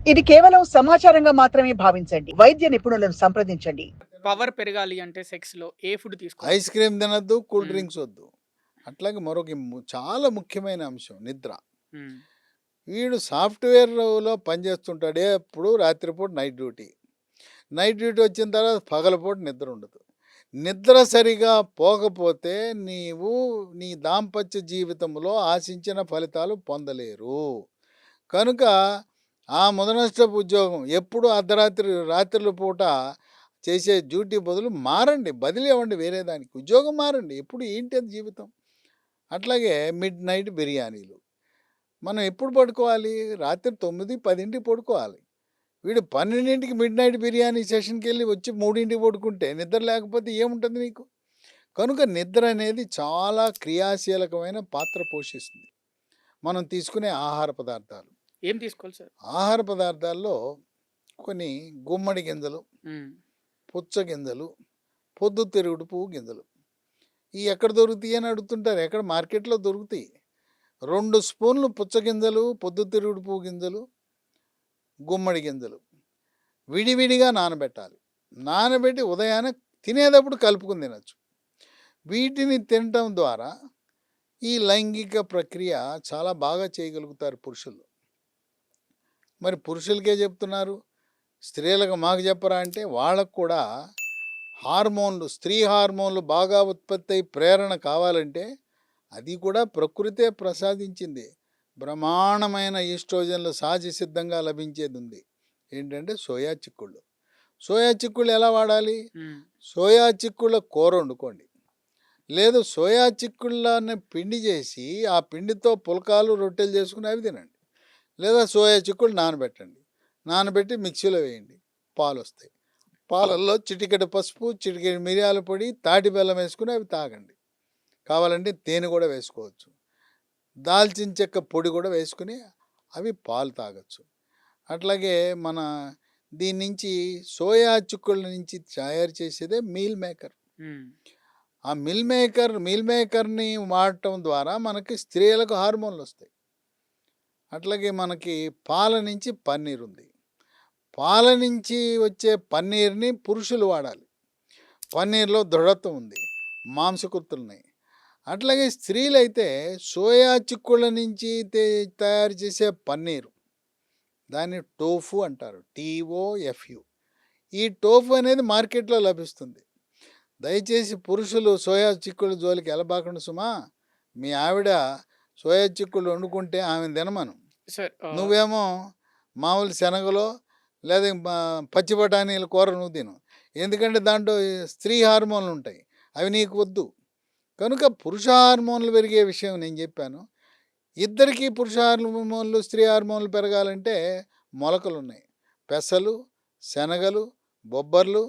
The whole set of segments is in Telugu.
ఇది కేవలం సమాచారంగా మాత్రమే భావించండి. వైద్య నిపుణులను సంప్రదించండి. పవర్ పెరగాలి అంటే సెక్స్‌లో ఏ ఫుడ్ తీసుకోవాలి? ఐస్ క్రీమ్ తినొద్దు, కూల్ హ్మ్. డ్రింక్స్ వద్దు. అట్లాగే మరొక చాలా ముఖ్యమైన అంశం నిద్ర. హ్మ్. వీడు సాఫ్ట్‌వేర్‌లో పనిచేస్తుంటాడు. ఎప్పుడు రాత్రిపూట నైట్ డ్యూటీ. నైట్ డ్యూటీ వచ్చిన తర్వాత పగలపూట నిద్ర ఉండదు. నిద్ర సరిగా పోకపోతే నీవు నీ దాంపత్య జీవితంలో ఆశించిన ఫలితాలు పొందలేరు. కనుక ఆ ముదనష్టపు ఉద్యోగం ఎప్పుడు అర్ధరాత్రి రాత్రుల పూట చేసే డ్యూటీ బదులు మారండి. బదిలీ అవ్వండి వేరే దానికి. ఉద్యోగం మారండి. ఎప్పుడు ఏంటి అది జీవితం? అట్లాగే మిడ్ నైట్ బిర్యానీలు. మనం ఎప్పుడు పడుకోవాలి? రాత్రి 9, 10కి పడుకోవాలి. వీడు 12కి మిడ్ నైట్ బిర్యానీ సెషన్‌కెళ్ళి వచ్చి 3కి పడుకుంటే నిద్ర లేకపోతే ఏముంటుంది నీకు? కనుక నిద్ర అనేది చాలా క్రియాశీలకమైన పాత్ర పోషిస్తుంది. మనం తీసుకునే ఆహార పదార్థాలు. ఏం తీసుకోవాలి సార్? ఆహార పదార్థాల్లో కొన్ని గుమ్మడి గింజలు, హ్మ్. పుచ్చ గింజలు, పొద్దుతిరుగుడు పువ్వు గింజలు. ఇయి ఎక్కడ దొరుకుతాయి అని అడుగుతుంటారు. ఎక్కడ మార్కెట్‌లో దొరుకుతాయి. 2 స్పూన్లు పుచ్చగింజలు, పొద్దుతిరుగుడు పువ్వు గింజలు, గుమ్మడి గింజలు విడివిడిగా నానబెట్టాలి. నానబెట్టి ఉదయాన్నే తినేటప్పుడు కలుపుకొని తినొచ్చు. వీటిని తినటం ద్వారా ఈ లైంగిక ప్రక్రియ చాలా బాగా చేయగలుగుతారు పురుషులు. మరి పురుషులకే చెప్తున్నారు. స్త్రీలకు మాకు చెప్పరా అంటే వాళ్ళకు కూడా హార్మోన్లు, స్త్రీ హార్మోన్లు బాగా ఉత్పత్తి అయి ప్రేరణ కావాలంటే అది కూడా ప్రకృతే ప్రసాదించింది. బ్రహ్మాండమైన ఈస్ట్రోజన్లు సహజ సిద్ధంగా లభించేది ఉంది. ఏంటంటే సోయా చిక్కుళ్ళు. సోయా చిక్కుళ్ళు ఎలా వాడాలి? హ్మ్. సోయా చిక్కుళ్ళ కూర వండుకోండి. లేదు సోయా చిక్కుళ్ళని పిండి చేసి ఆ పిండితో పుల్కాలు, రొట్టెలు చేసుకుని అవి తినండి. లేదా సోయా చిక్కుళ్ళు నానబెట్టండి. నానబెట్టి మిక్సీలో వేయండి. పాలొస్తాయి. పాలల్లో చిటికెడు పసుపు, చిటికెడు మిరియాల పొడి, తాటి బెల్లం వేసుకుని అవి తాగండి. కావాలంటే తేనె కూడా వేసుకోవచ్చు. దాల్చిన చెక్క పొడి కూడా వేసుకుని అవి పాలు తాగొచ్చు. అట్లాగే మన దీని నుంచి సోయా చిక్కుళ్ళ నుంచి తయారు చేసేదే మీల్ మేకర్. హ్మ్. ఆ మీల్ మేకర్‌ని వాడటం ద్వారా మనకి స్త్రీలకు హార్మోన్లు వస్తాయి. అట్లాగే మనకి పాల నుంచి పన్నీర్ ఉంది. పాల నుంచి వచ్చే పన్నీర్‌ని పురుషులు వాడాలి. పన్నీర్‌లో దృఢత్వం ఉంది. మాంసకృత్తులున్నాయి. అట్లాగే స్త్రీలైతే సోయా చిక్కుళ్ళ నుంచి తయారు చేసే పన్నీరు. దాన్ని టోఫు అంటారు. టీఓఎఫ్యు. ఈ టోఫు అనేది మార్కెట్‌లో లభిస్తుంది. దయచేసి పురుషులు సోయా చిక్కుళ్ళ జోలికి ఎళ్ళబాకండి సుమా. మీ ఆవిడ సోయా చిక్కుళ్ళు వండుకుంటే ఆమెను తినమను. సార్ నువ్వేమో మామూలు శనగలో లేదా పచ్చి బఠానీల కూర నువ్వు తిను. ఎందుకంటే దాంట్లో స్త్రీ హార్మోన్లు ఉంటాయి. అవి నీకు వద్దు. కనుక పురుష హార్మోన్లు పెరిగే విషయం నేను చెప్పాను. ఇద్దరికీ పురుష హార్మోన్లు, స్త్రీ హార్మోన్లు పెరగాలంటే మొలకలున్నాయి. పెసలు, శనగలు, బొబ్బర్లు,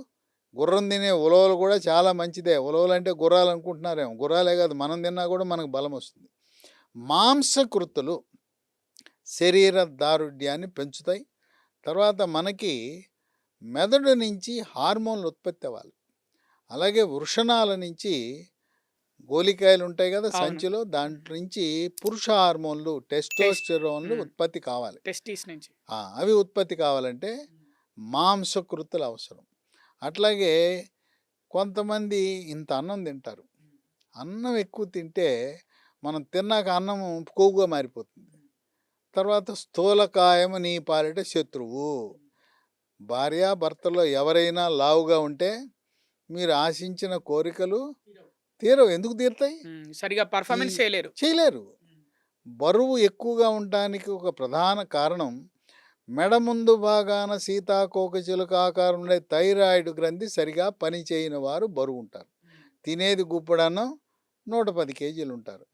గుర్రం తినే ఉలవలు కూడా చాలా మంచిదే. ఉలవలు అంటే గుర్రాలు అనుకుంటున్నారేమో. గుర్రాలే కాదు మనం తిన్నా కూడా మనకు బలం వస్తుంది. మాంసకృత్తులు శరీర దారుఢ్యాన్ని పెంచుతాయి. తర్వాత మనకి మెదడు నుంచి హార్మోన్లు ఉత్పత్తి అవ్వాలి. అలాగే వృషణాల నుంచి గోలికాయలు ఉంటాయి కదా అవును. సంచిలో, దాంట్లో నుంచి పురుష హార్మోన్లు టెస్టోస్టెరోన్లు హ్మ్. ఉత్పత్తి కావాలి. టెస్టిస్ నుంచి. అవి ఉత్పత్తి కావాలంటే మాంసకృత్తులు అవసరం. అట్లాగే కొంతమంది ఇంత అన్నం తింటారు. అన్నం ఎక్కువ తింటే మనం తిన్నాక అన్నం కొవ్వుగా మారిపోతుంది. తర్వాత స్థూలకాయము నీ పాలిట శత్రువు. భార్యాభర్తల్లో ఎవరైనా లావుగా ఉంటే మీరు ఆశించిన కోరికలు తీరవు. ఎందుకు తీరుతాయి? సరిగ్గా ఈ పర్ఫార్మెన్స్ చేయలేరు. చేయలేరు. బరువు ఎక్కువగా ఉండడానికి ఒక ప్రధాన కారణం మెడ ముందు భాగాన సీతాకోకచిలుక ఆకారం ఉండే థైరాయిడ్ గ్రంథి సరిగా పనిచేయని వారు బరువు ఉంటారు. తినేది గుప్పడన్నం 110 కేజీలు ఉంటారు.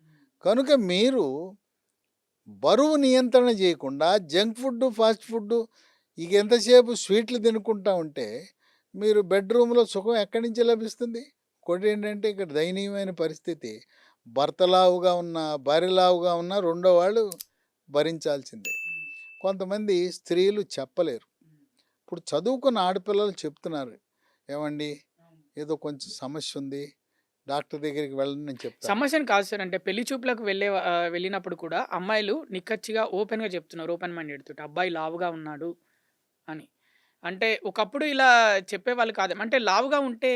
కనుక మీరు బరువు నియంత్రణ చేయకుండా జంక్ ఫుడ్, ఫాస్ట్ ఫుడ్ ఇక ఎంతసేపు స్వీట్లు తినుకుంటా ఉంటే మీరు బెడ్రూమ్లో సుఖం ఎక్కడి నుంచి లభిస్తుంది? ఇంకోటి ఏంటంటే ఇక్కడ దయనీయమైన పరిస్థితి. భర్త లావుగా ఉన్న, భార్య లావుగా ఉన్న రెండో వాళ్ళు భరించాల్సిందే. కొంతమంది స్త్రీలు చెప్పలేరు. ఇప్పుడు చదువుకున్న ఆడపిల్లలు చెప్తున్నారు. ఏమండి ఏదో కొంచెం సమస్య ఉంది. డాక్టర్ దగ్గరికి వెళ్ళండి అని చెప్తారు. సమస్యని కాదు సార్. అంటే పెళ్లి చూపులకు వెళ్ళినప్పుడు కూడా అమ్మాయిలు నిక్కచ్చిగా ఓపెన్‌గా చెప్తున్నారు. ఓపెన్ మైండెడ్ తోటి. అబ్బాయి లావుగా ఉన్నాడు. అని. అంటే ఒకప్పుడు ఇలా చెప్పేవాళ్ళు కాదు. అంటే లావుగా ఉంటే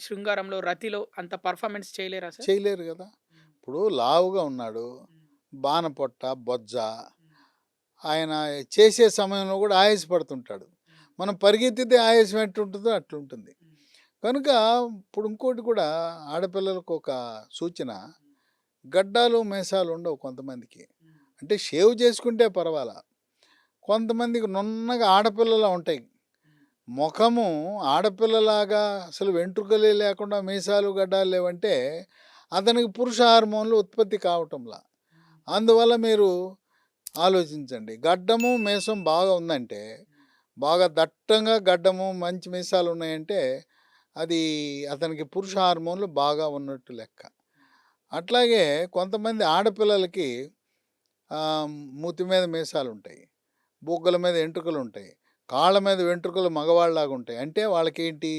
శృంగారంలో, రతిలో అంత పర్ఫార్మెన్స్ చేయలేరా సార్? చేయలేరు కదా. ఇప్పుడు లావుగా ఉన్నాడు, బాణపొట్ట, బొజ్జ, ఆయన చేసే సమయంలో కూడా ఆయాసపడుతుంటాడు. మనం పరిగెత్తితే ఆయాసం ఎట్టుంటుందో అట్లుంటుంది. కనుక ఇప్పుడు ఇంకోటి కూడా ఆడపిల్లలకు ఒక సూచన, గడ్డాలు మీసాలు ఉండవు కొంతమందికి. అంటే షేవ్ చేసుకుంటే పర్వాలా. కొంతమందికి నున్నగా ఆడపిల్లలా ఉంటాయి. ముఖము ఆడపిల్లలాగా అసలు వెంట్రుకలే లేకుండా మీసాలు గడ్డాలు లేవంటే అతనికి పురుష హార్మోన్లు ఉత్పత్తి కావటంలా. అందువల్ల మీరు ఆలోచించండి. గడ్డము మీసం బాగా ఉందంటే, బాగా దట్టంగా గడ్డము మంచి మీసాలు ఉన్నాయంటే అది అతనికి పురుష హార్మోన్లు బాగా ఉన్నట్టు లెక్క. అట్లాగే కొంతమంది ఆడపిల్లలకి మూతి మీద మీసాలు ఉంటాయి, బుగ్గల మీద వెంట్రుకలు ఉంటాయి, కాళ్ళ మీద వెంట్రుకలు మగవాళ్ళలాగా ఉంటాయి. అంటే వాళ్ళకేంటి,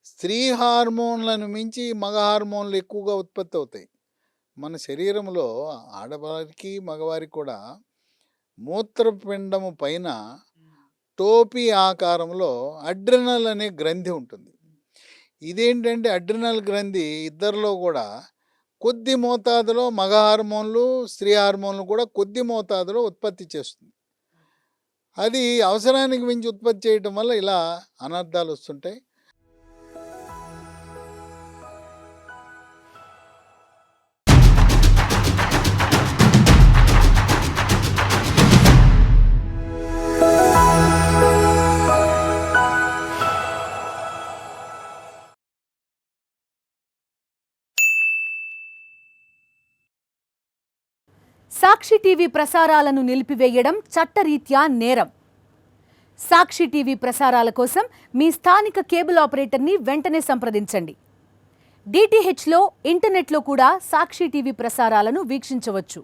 స్త్రీ హార్మోన్లను మించి మగ హార్మోన్లు ఎక్కువగా ఉత్పత్తి అవుతాయి. మన శరీరంలో ఆడవారికి మగవారికి కూడా మూత్రపిండము పైన టోపీ ఆకారంలో అడ్రినల్ అనే గ్రంథి ఉంటుంది. ఇదేంటంటే అడ్రినల్ గ్రంథి ఇద్దరిలో కూడా కొద్ది మోతాదులో మగ హార్మోన్లు, స్త్రీ హార్మోన్లు కూడా కొద్ది మోతాదులో ఉత్పత్తి చేస్తుంది. అది అవసరానికి మించి ఉత్పత్తి చేయటం వల్ల ఇలా అనర్థాలు వస్తుంటాయి. సాక్షి టీవీ ప్రసారాలను నిలిపివేయడం చట్టరీత్యా నేరం. సాక్షి టీవీ ప్రసారాల కోసం మీ స్థానిక కేబుల్ ఆపరేటర్ని వెంటనే సంప్రదించండి. DTHలో, ఇంటర్నెట్లో కూడా సాక్షి టీవీ ప్రసారాలను వీక్షించవచ్చు.